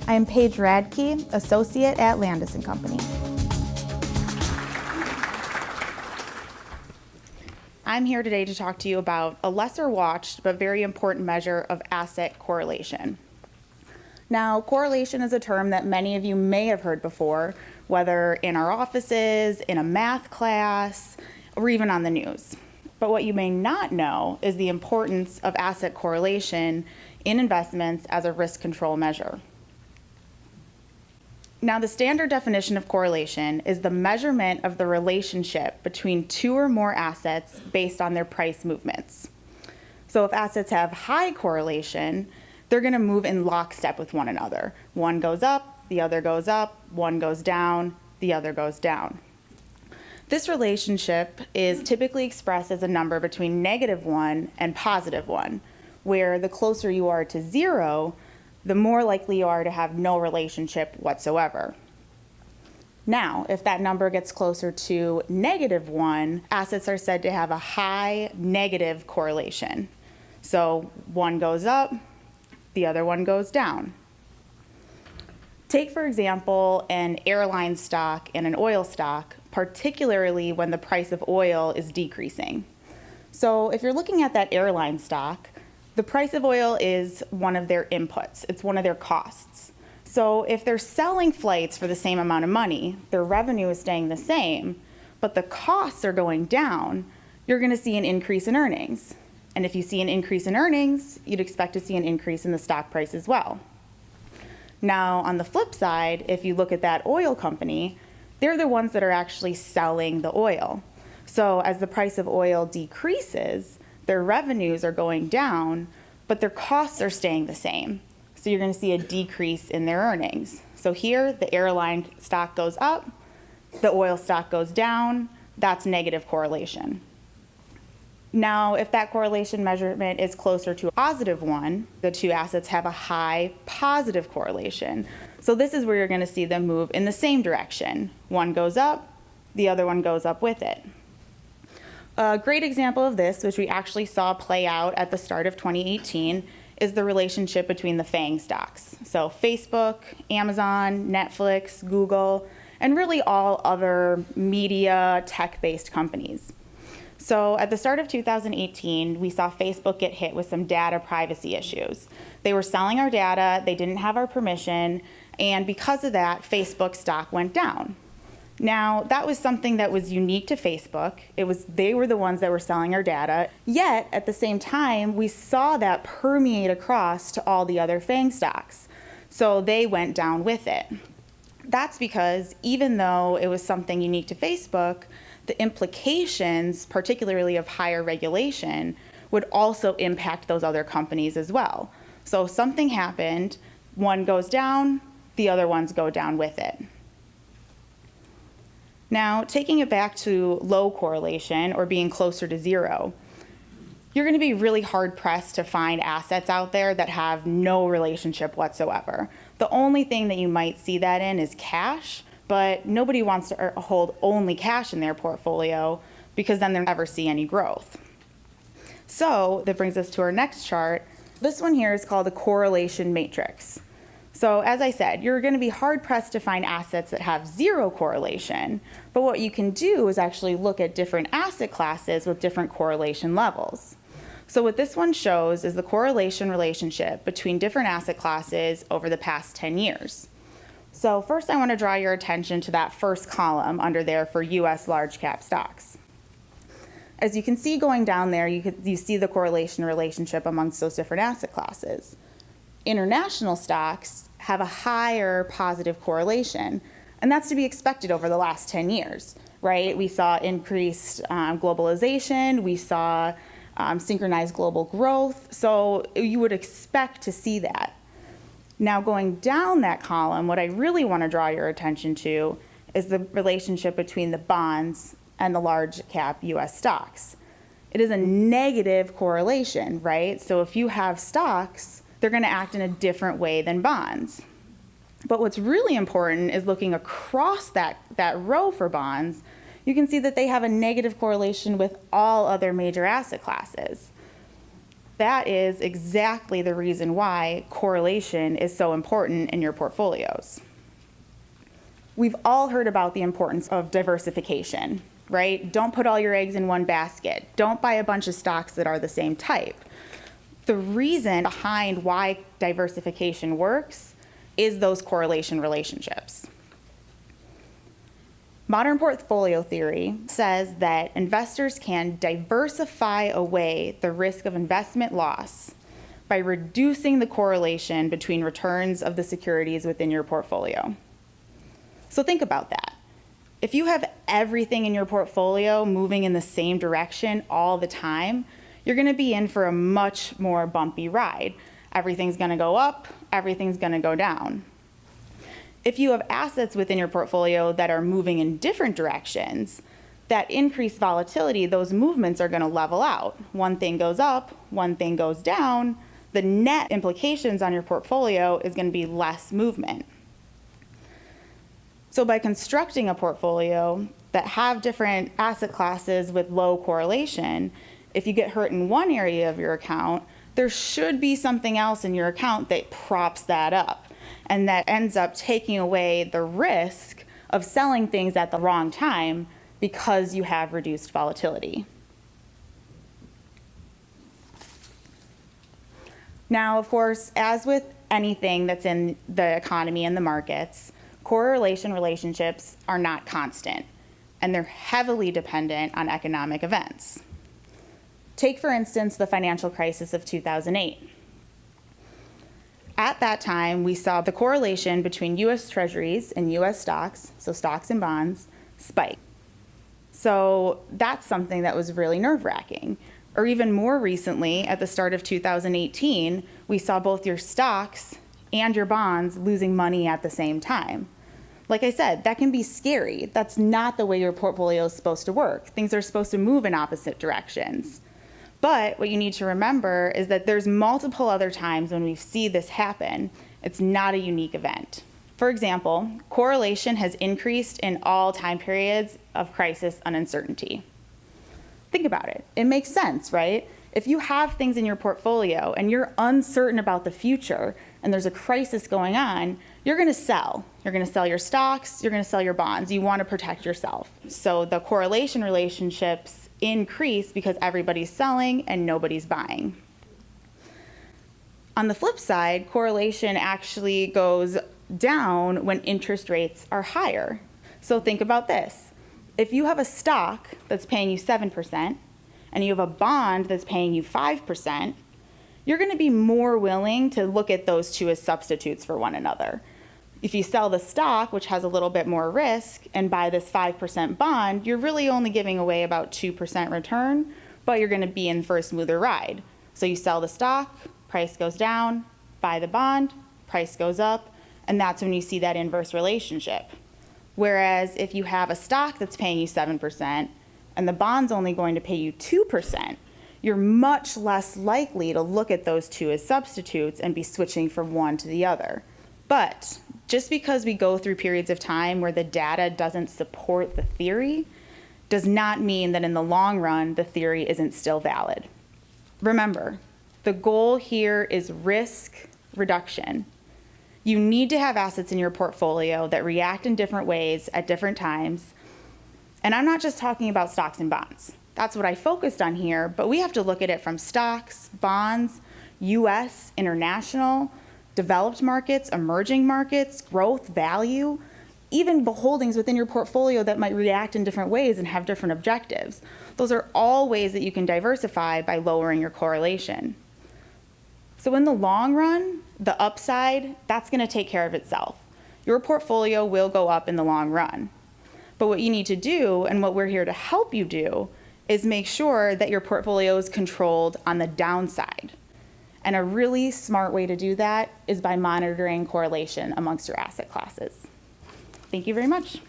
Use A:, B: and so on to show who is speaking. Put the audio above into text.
A: I am Paige Radke, Associate at Landaas Company. I'm here today to talk to you about a lesser watched but very important measure of asset correlation. Now, correlation is a term that many of you may have heard before, whether in our offices, in a math class, or even on the news. But what you may not know is the importance of asset correlation in investments as a risk control measure. Now, the standard definition of correlation is the measurement of the relationship between two or more assets based on their price movements. So if assets have high correlation, they're going to move in lockstep with one another. One goes up, the other goes up, one goes down, the other goes down. This relationship is typically expressed as a number between -1 and +1, where the closer you are to 0, the more likely you are to have no relationship whatsoever. Now, if that number gets closer to -1, assets are said to have a high negative correlation. So one goes up, the other one goes down. Take, for example, an airline stock and an oil stock, particularly when the price of oil is decreasing. So if you're looking at that airline stock, the price of oil is one of their inputs. It's one of their costs. So if they're selling flights for the same amount of money, their revenue is staying the same, but the costs are going down, you're going to see an increase in earnings. And if you see an increase in earnings, you'd expect to see an increase in the stock price as well. Now, on the flip side, if you look at that oil company, they're the ones that are actually selling the oil. So as the price of oil decreases, their revenues are going down, but their costs are staying the same. So you're going to see a decrease in their earnings. So here, the airline stock goes up, the oil stock goes down. That's negative correlation. Now, if that correlation measurement is closer to a +1, the two assets have a high positive correlation. So this is where you're going to see them move in the same direction. One goes up, the other one goes up with it. A great example of this, which we actually saw play out at the start of 2018, is the relationship between the FANG stocks. So Facebook, Amazon, Netflix, Google, and really all other media tech-based companies. So at the start of 2018, we saw Facebook get hit with some data privacy issues. They were selling our data, they didn't have our permission, and because of that, Facebook stock went down. Now, that was something that was unique to Facebook. They were the ones that were selling our data. Yet, at the same time, we saw that permeate across to all the other FANG stocks. So they went down with it. That's because even though it was something unique to Facebook, the implications, particularly of higher regulation, would also impact those other companies as well. So if something happened, one goes down, the other ones go down with it. Now, taking it back to low correlation or being closer to 0, you're going to be really hard pressed to find assets out there that have no relationship whatsoever. The only thing that you might see that in is cash, but nobody wants to hold only cash in their portfolio because then they'll never see any growth. So that brings us to our next chart. This one here is called the correlation matrix. So as I said, you're going to be hard-pressed to find assets that have 0 correlation, but what you can do is actually look at different asset classes with different correlation levels. So what this one shows is the correlation relationship between different asset classes over the past 10 years. So first I want to draw your attention to that first column under there for US large cap stocks. As you can see going down there, you see the correlation relationship amongst those different asset classes. International stocks have a higher positive correlation, and that's to be expected over the last 10 years, right? We saw increased globalization, we saw synchronized global growth, so you would expect to see that. Now going down that column, what I really want to draw your attention to is the relationship between the bonds and the large cap US stocks. It is a negative correlation, right? So if you have stocks, they're going to act in a different way than bonds. But what's really important is looking across that row for bonds, you can see that they have a negative correlation with all other major asset classes. That is exactly the reason why correlation is so important in your portfolios. We've all heard about the importance of diversification, right? Don't put all your eggs in one basket. Don't buy a bunch of stocks that are the same type. The reason behind why diversification works is those correlation relationships. Modern portfolio theory says that investors can diversify away the risk of investment loss by reducing the correlation between returns of the securities within your portfolio. So think about that. If you have everything in your portfolio moving in the same direction all the time, you're going to be in for a much more bumpy ride. Everything's going to go up, everything's going to go down. If you have assets within your portfolio that are moving in different directions, that increased volatility, those movements are going to level out. One thing goes up, one thing goes down. The net implications on your portfolio is going to be less movement. So by constructing a portfolio that have different asset classes with low correlation, if you get hurt in one area of your account, there should be something else in your account that props that up. And that ends up taking away the risk of selling things at the wrong time because you have reduced volatility. Now, of course, as with anything that's in the economy and the markets, correlation relationships are not constant, and they're heavily dependent on economic events. Take, for instance, the financial crisis of 2008. At that time, we saw the correlation between U.S. Treasuries and U.S. stocks, so stocks and bonds, spike. So that's something that was really nerve-wracking. Or even more recently, at the start of 2018, we saw both your stocks and your bonds losing money at the same time. Like I said, that can be scary. That's not the way your portfolio is supposed to work. Things are supposed to move in opposite directions. But what you need to remember is that there's multiple other times when we see this happen. It's not a unique event. For example, correlation has increased in all time periods of crisis and uncertainty. Think about it. It makes sense, right? If you have things in your portfolio and you're uncertain about the future and there's a crisis going on, you're going to sell. You're going to sell your stocks, you're going to sell your bonds. You want to protect yourself. So the correlation relationships increase because everybody's selling and nobody's buying. On the flip side, correlation actually goes down when interest rates are higher. So think about this. If you have a stock that's paying you 7% and you have a bond that's paying you 5%, you're going to be more willing to look at those two as substitutes for one another. If you sell the stock, which has a little bit more risk, and buy this 5% bond, you're really only giving away about 2% return, but you're going to be in for a smoother ride. So you sell the stock, price goes down, buy the bond, price goes up, and that's when you see that inverse relationship. Whereas if you have a stock that's paying you 7% and the bond's only going to pay you 2%, you're much less likely to look at those two as substitutes and be switching from one to the other. But just because we go through periods of time where the data doesn't support the theory does not mean that in the long run the theory isn't still valid. Remember, the goal here is risk reduction. You need to have assets in your portfolio that react in different ways at different times. And I'm not just talking about stocks and bonds. That's what I focused on here, but we have to look at it from stocks, bonds, US, international, developed markets, emerging markets, growth, value, even holdings within your portfolio that might react in different ways and have different objectives. Those are all ways that you can diversify by lowering your correlation. So in the long run, the upside, that's going to take care of itself. Your portfolio will go up in the long run. But what you need to do, and what we're here to help you do, is make sure that your portfolio is controlled on the downside. And a really smart way to do that is by monitoring correlation amongst your asset classes. Thank you very much.